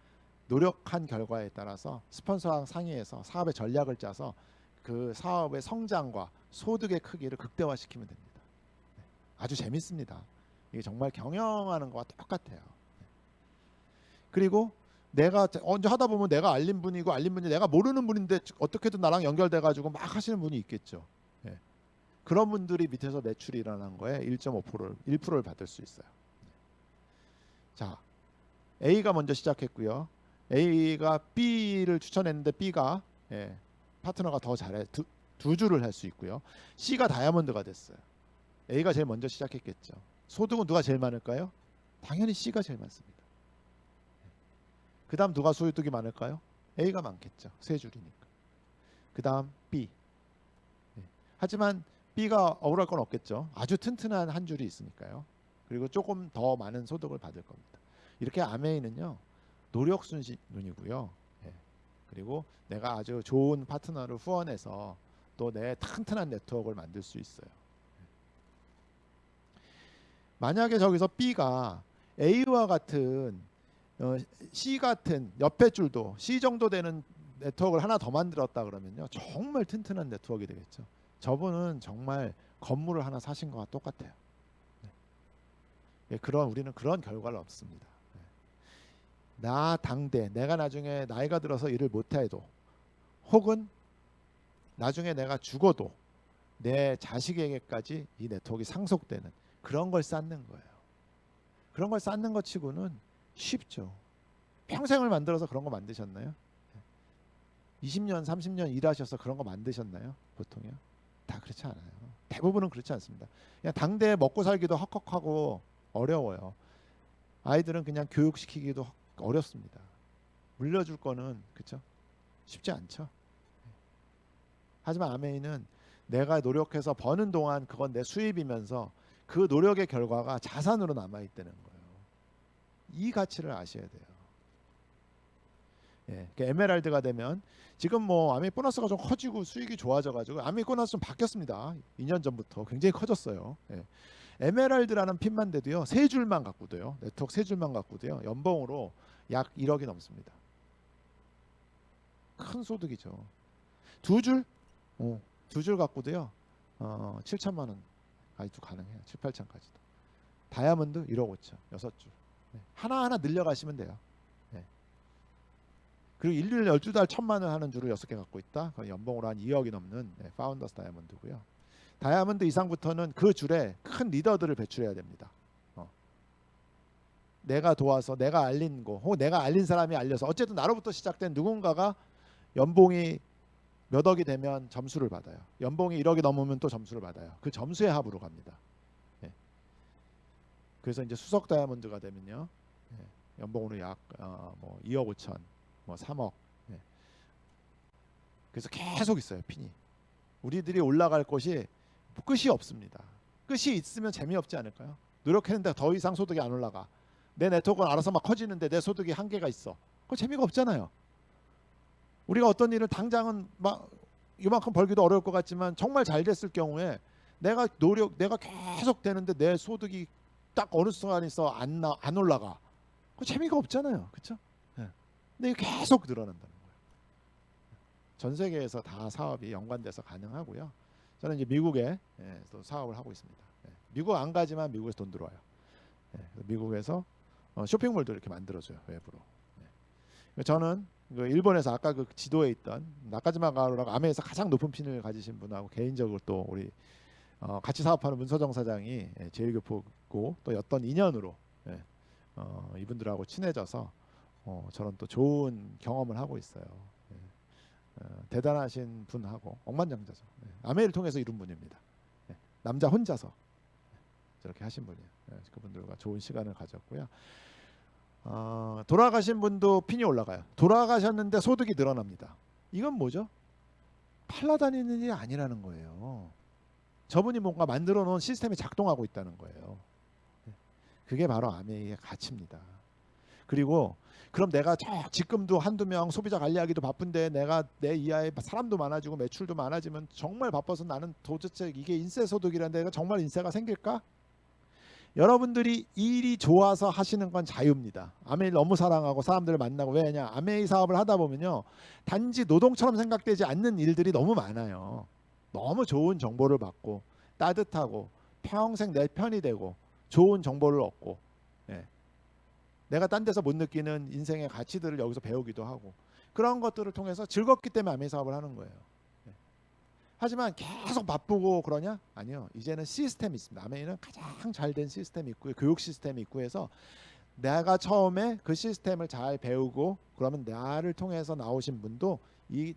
노력한 결과에 따라서 스폰서랑 상의해서 사업의 전략을 짜서 그 사업의 성장과 소득의 크기를 극대화시키면 됩니다. 아주 재밌습니다. 이게 정말 경영하는 거와 똑같아요. 그리고 내가 언제 하다 보면 내가 알린 분이 내가 모르는 분인데 어떻게든 나랑 연결돼 가지고 막 하시는 분이 있겠죠. 그런 분들이 밑에서 매출이 일어난 거에 1.5%를 받을 수 있어요. 자, A가 먼저 시작했고요. A가 B를 추천했는데 B가 파트너가 더 잘해 두 줄을 할 수 있고요. C가 다이아몬드가 됐어요. A가 제일 먼저 시작했겠죠. 소득은 누가 제일 많을까요? 당연히 C가 제일 많습니다. 그 다음 누가 소득이 많을까요? A가 많겠죠. 3줄이니까. 그 다음 B. 하지만 B가 억울할 건 없겠죠. 아주 튼튼한 한 줄이 있으니까요. 그리고 조금 더 많은 소득을 받을 겁니다. 이렇게 아메이는요, 노력 순이고요. 그리고 내가 아주 좋은 파트너를 후원해서 또 내 튼튼한 네트워크를 만들 수 있어요. 만약에 저기서 B가 A와 같은 C 같은 옆에 줄도 C 정도 되는 네트워크를 하나 더 만들었다 그러면요, 정말 튼튼한 네트워크가 되겠죠. 저분은 정말 건물을 하나 사신 거와 똑같아요. 네. 예, 우리는 그런 결과를 얻습니다. 네. 나 당대 내가 나중에 나이가 들어서 일을 못해도, 혹은 나중에 내가 죽어도 내 자식에게까지 이 네트워크가 상속되는 그런 걸 쌓는 거예요. 그런 걸 쌓는 것 치고는 쉽죠. 평생을 만들어서 그런 거 만드셨나요? 20년, 30년 일하셔서 그런 거 만드셨나요? 보통요? 다 그렇지 않아요. 대부분은 그렇지 않습니다. 그냥 당대에 먹고 살기도 헉헉하고 어려워요. 아이들은 그냥 교육시키기도 어렵습니다. 물려줄 거는 그렇죠? 쉽지 않죠. 하지만 아메이는 내가 노력해서 버는 동안 그건 내 수입이면서 그 노력의 결과가 자산으로 남아있다는 거예요. 이 가치를 아셔야 돼요. 예, 에메랄드가 되면 지금 뭐 아메이 보너스가 좀 커지고 수익이 좋아져가지고 아메이 보너스 좀 바뀌었습니다. 2년 전부터 굉장히 커졌어요. 예. 에메랄드라는 핀만 돼도요, 세 줄만 갖고도요, 네트워크 세 줄만 갖고도요, 연봉으로 약 1억이 넘습니다. 큰 소득이죠. 두 줄, 두 줄 갖고도요, 7천만 원 아직도 가능해요. 7, 8천까지도. 다이아몬드 1억 5천, 6줄. 네. 하나하나 늘려가시면 돼요. 네. 그리고 일일 12달 1,000만 원 하는 줄을 6개 갖고 있다. 연봉으로 한 2억이 넘는 파운더스 다이아몬드고요. 다이아몬드 이상부터는 그 줄에 큰 리더들을 배출해야 됩니다. 내가 도와서, 내가 알린 거, 혹은 내가 알린 사람이 알려서, 어쨌든 나로부터 시작된 누군가가 연봉이 몇 억이 되면 점수를 받아요. 연봉이 1억이 넘으면 또 점수를 받아요. 그 점수의 합으로 갑니다. 예. 그래서 이제 수석 다이아몬드가 되면요, 예, 연봉으로 약 뭐 2억 5천, 뭐 3억. 예. 그래서 계속 있어요, 핀이. 우리들이 올라갈 곳이 끝이 없습니다. 끝이 있으면 재미없지 않을까요? 노력했는데 더 이상 소득이 안 올라가. 내 네트워크는 알아서 막 커지는데 내 소득이 한계가 있어. 그거 재미가 없잖아요. 우리가 어떤 일을 당장은 막 이만큼 벌기도 어려울 것 같지만 정말 잘 됐을 경우에 내가 계속 되는데 내 소득이 딱 어느 순간에 있어 안 올라가. 그 재미가 없잖아요, 그렇죠? 네. 근데 이게 계속 늘어난다는 거예요. 전 세계에서 다 사업이 연관돼서 가능하고요. 저는 이제 미국에 또 사업을 하고 있습니다. 미국 안 가지만 미국에서 돈 들어와요. 미국에서 쇼핑몰도 이렇게 만들어줘요, 외부로. 저는 일본에서 아까 그 지도에 있던 나카지마 가오라고 아메에서 가장 높은 핀을 가지신 분하고 개인적으로 또 우리 같이 사업하는 문서정 사장이 제일교포고 또 였던 인연으로 이분들하고 친해져서 저는 또 좋은 경험을 하고 있어요. 대단하신 분하고 억만장자죠. 아메를 통해서 이룬 분입니다. 남자 혼자서 저렇게 하신 분이에요. 그분들과 좋은 시간을 가졌고요. 돌아가신 분도 핀이 올라가요. 돌아가셨는데 소득이 늘어납니다. 이건 뭐죠? 팔라다니는 일이 아니라는 거예요. 저분이 뭔가 만들어 놓은 시스템이 작동하고 있다는 거예요. 그게 바로 아메이의 가치입니다. 그리고 그럼 내가 지금도 한두 명 소비자 관리하기도 바쁜데 내가 내 이하에 사람도 많아지고 매출도 많아지면 정말 바빠서 나는 도대체 이게 인세 소득이라는 데가 정말 인세가 생길까? 여러분들이 일이 좋아서 하시는 건 자유입니다. 아메이 너무 사랑하고 사람들을 만나고, 왜냐, 아메이 사업을 하다 보면요, 단지 노동처럼 생각되지 않는 일들이 너무 많아요. 너무 좋은 정보를 받고 따뜻하고 평생 내 편이 되고 좋은 정보를 얻고, 내가 딴 데서 못 느끼는 인생의 가치들을 여기서 배우기도 하고, 그런 것들을 통해서 즐겁기 때문에 아메이 사업을 하는 거예요. 하지만 계속 바쁘고 그러냐? 아니요. 이제는 시스템이 있습니다. 아메이는 가장 잘된 시스템이 있고요. 교육 시스템이 있고 해서 내가 처음에 그 시스템을 잘 배우고, 그러면 나를 통해서 나오신 분도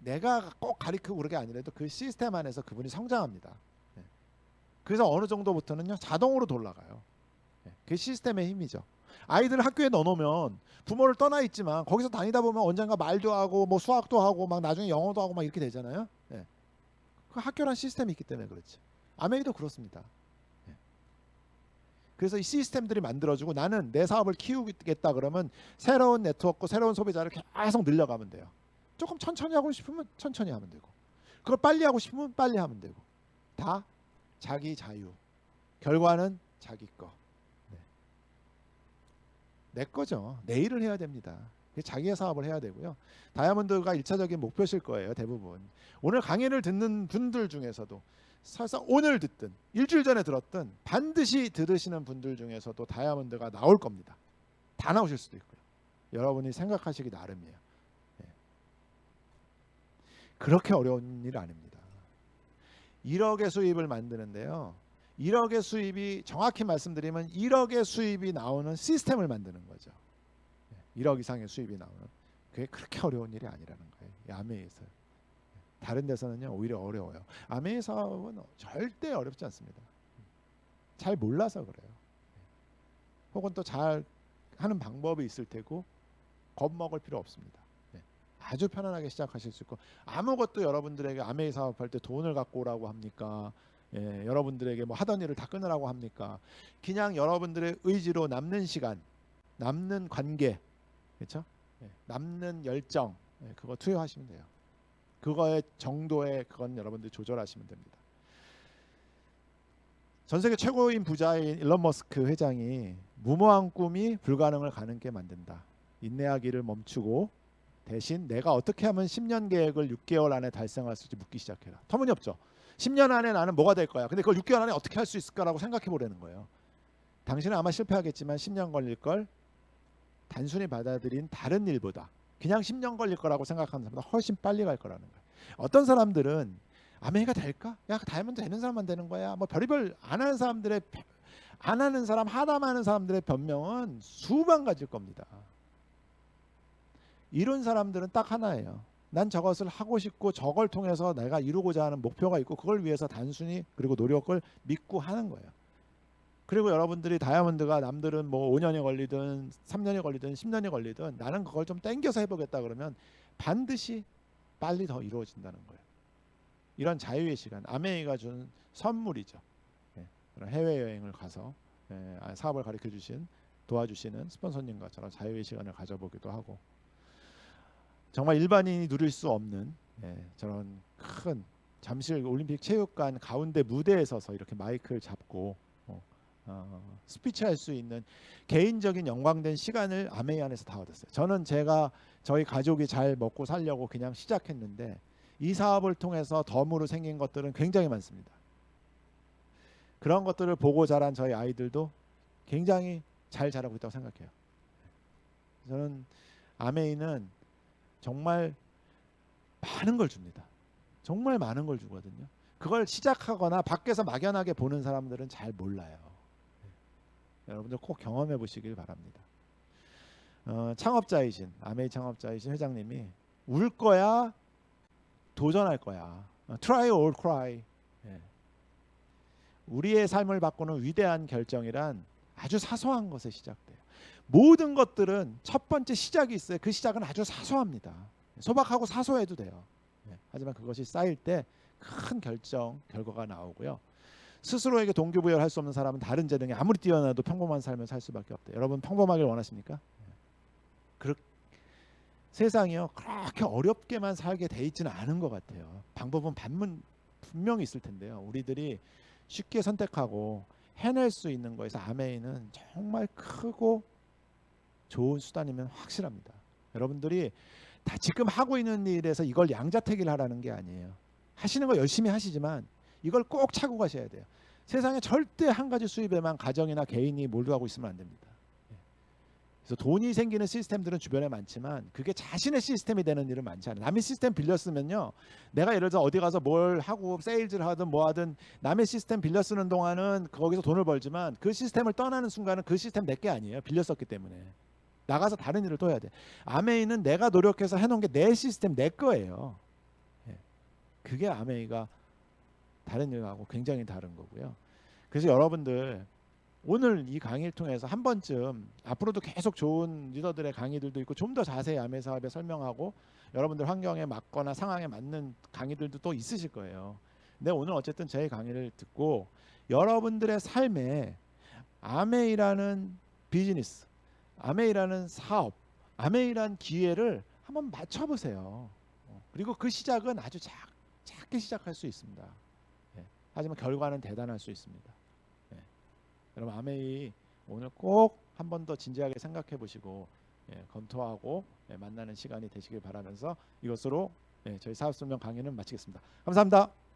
내가 꼭 가르치고 그런 게 아니라도 그 시스템 안에서 그분이 성장합니다. 그래서 어느 정도부터는요, 자동으로 돌아가요. 그게 시스템의 힘이죠. 아이들 학교에 넣어놓으면 부모를 떠나 있지만 거기서 다니다 보면 언젠가 말도 하고 뭐 수학도 하고 막 나중에 영어도 하고 막 이렇게 되잖아요. 그 학교란 시스템이 있기 때문에 그렇지. 아메이도 그렇습니다. 그래서 이 시스템들이 만들어주고, 나는 내 사업을 키우겠다 그러면 새로운 네트워크, 새로운 소비자를 계속 늘려가면 돼요. 조금 천천히 하고 싶으면 천천히 하면 되고, 그걸 빨리 하고 싶으면 빨리 하면 되고, 다 자기 자유. 결과는 자기 거. 내 거죠. 내일을 해야 됩니다. 자기의 사업을 해야 되고요. 다이아몬드가 1차적인 목표실 거예요. 대부분. 오늘 강의를 듣는 분들 중에서도 설사 오늘 듣든 일주일 전에 들었든 반드시 들으시는 분들 중에서도 다이아몬드가 나올 겁니다. 다 나오실 수도 있고요. 여러분이 생각하시기 나름이에요. 예. 그렇게 어려운 일 아닙니다. 1억의 수입을 만드는데요. 1억의 수입이 정확히 말씀드리면 1억의 수입이 나오는 시스템을 만드는 거죠. 1억 이상의 수입이 나오는. 그게 그렇게 어려운 일이 아니라는 거예요. 이 아메이에서. 다른 데서는요 오히려 어려워요. 아메이 사업은 절대 어렵지 않습니다. 잘 몰라서 그래요. 혹은 또 잘 하는 방법이 있을 테고 겁먹을 필요 없습니다. 아주 편안하게 시작하실 수 있고 아무것도 여러분들에게 아메이 사업할 때 돈을 갖고 오라고 합니까? 여러분들에게 뭐 하던 일을 다 끊으라고 합니까? 그냥 여러분들의 의지로 남는 시간, 남는 관계, 그렇죠? 남는 열정, 그거 투여하시면 돼요. 그거의 정도에 그건 여러분들이 조절하시면 됩니다. 전 세계 최고인 부자인 일론 머스크 회장이 무모한 꿈이 불가능을 가능케 만든다. 인내하기를 멈추고 대신 내가 어떻게 하면 10년 계획을 6개월 안에 달성할 수 있을지 묻기 시작해라. 터무니없죠. 10년 안에 나는 뭐가 될 거야. 근데 그걸 6개월 안에 어떻게 할 수 있을까라고 생각해 보라는 거예요. 당신은 아마 실패하겠지만 10년 걸릴 걸 단순히 받아들인 다른 일보다 그냥 10년 걸릴 거라고 생각하는 사람보다 훨씬 빨리 갈 거라는 거예요. 어떤 사람들은 아메이가 될까? 야, 다이아몬드 되는 사람만 되는 거야. 뭐 별의별 안 하는 사람들의 안 하는 사람, 하다하는 사람들의 변명은 수만 가지일 겁니다. 이런 사람들은 딱 하나예요. 난 저것을 하고 싶고 저걸 통해서 내가 이루고자 하는 목표가 있고 그걸 위해서 단순히 그리고 노력을 믿고 하는 거예요. 그리고 여러분들이 다이아몬드가 남들은 뭐 5년이 걸리든 3년이 걸리든 10년이 걸리든 나는 그걸 좀 땡겨서 해보겠다 그러면 반드시 빨리 더 이루어진다는 거예요. 이런 자유의 시간, 아메이가 준 선물이죠. 그런 해외여행을 가서 사업을 가르쳐 주신 도와주시는 스폰서님과처럼 자유의 시간을 가져보기도 하고 정말 일반인이 누릴 수 없는 저런 큰 잠실 올림픽 체육관 가운데 무대에 서서 이렇게 마이크를 잡고 스피치할 수 있는 개인적인 영광된 시간을 아메이 안에서 다 얻었어요. 저는 제가 저희 가족이 잘 먹고 살려고 그냥 시작했는데 이 사업을 통해서 덤으로 생긴 것들은 굉장히 많습니다. 그런 것들을 보고 자란 저희 아이들도 굉장히 잘 자라고 있다고 생각해요. 저는 아메이는 정말 많은 걸 줍니다. 정말 많은 걸 주거든요. 그걸 시작하거나 밖에서 막연하게 보는 사람들은 잘 몰라요. 여러분들 꼭 경험해 보시길 바랍니다. 창업자이신 아메이 창업자이신 회장님이 울 거야 도전할 거야. Try or cry. 우리의 삶을 바꾸는 위대한 결정이란 아주 사소한 것에 시작돼요. 모든 것들은 첫 번째 시작이 있어요. 그 시작은 아주 사소합니다. 소박하고 사소해도 돼요. 하지만 그것이 쌓일 때 큰 결과가 나오고요. 스스로에게 동기부여를 할 수 없는 사람은 다른 재능이 아무리 뛰어나도 평범한 삶을 살 수밖에 없대요. 여러분 평범하길 원하십니까? 세상이요 그렇게 어렵게만 살게 돼 있지는 않은 것 같아요. 방법은 분명히 있을 텐데요. 우리들이 쉽게 선택하고 해낼 수 있는 거에서 아메이는 정말 크고 좋은 수단이면 확실합니다. 여러분들이 다 지금 하고 있는 일에서 이걸 양자택일 하라는 게 아니에요. 하시는 거 열심히 하시지만 이걸 꼭 차고 가셔야 돼요. 세상에 절대 한 가지 수입에만 가정이나 개인이 몰두하고 있으면 안 됩니다. 그래서 돈이 생기는 시스템들은 주변에 많지만 그게 자신의 시스템이 되는 일은 많지 않아요. 남의 시스템 빌려 쓰면요. 내가 예를 들어서 어디 가서 뭘 하고 세일즈를 하든 뭐 하든 남의 시스템 빌려 쓰는 동안은 거기서 돈을 벌지만 그 시스템을 떠나는 순간은 그 시스템 내 게 아니에요. 빌려 썼기 때문에. 나가서 다른 일을 또 해야 돼. 아메이는 내가 노력해서 해놓은 게 내 시스템 내 거예요. 그게 아메이가 다른 일하고 굉장히 다른 거고요. 그래서 여러분들 오늘 이 강의를 통해서 한 번쯤 앞으로도 계속 좋은 리더들의 강의들도 있고 좀 더 자세히 아메이 사업에 설명하고 여러분들 환경에 맞거나 상황에 맞는 강의들도 또 있으실 거예요. 근데 오늘 어쨌든 제 강의를 듣고 여러분들의 삶에 아메이라는 비즈니스, 아메이라는 사업, 아메이라는 기회를 한번 맞춰보세요. 그리고 그 시작은 아주 작게 시작할 수 있습니다. 하지만 결과는 대단할 수 있습니다. 여러분 아메이 오늘 꼭 한 번 더 진지하게 생각해 보시고 검토하고 만나는 시간이 되시길 바라면서 이것으로 저희 사업설명 강의는 마치겠습니다. 감사합니다.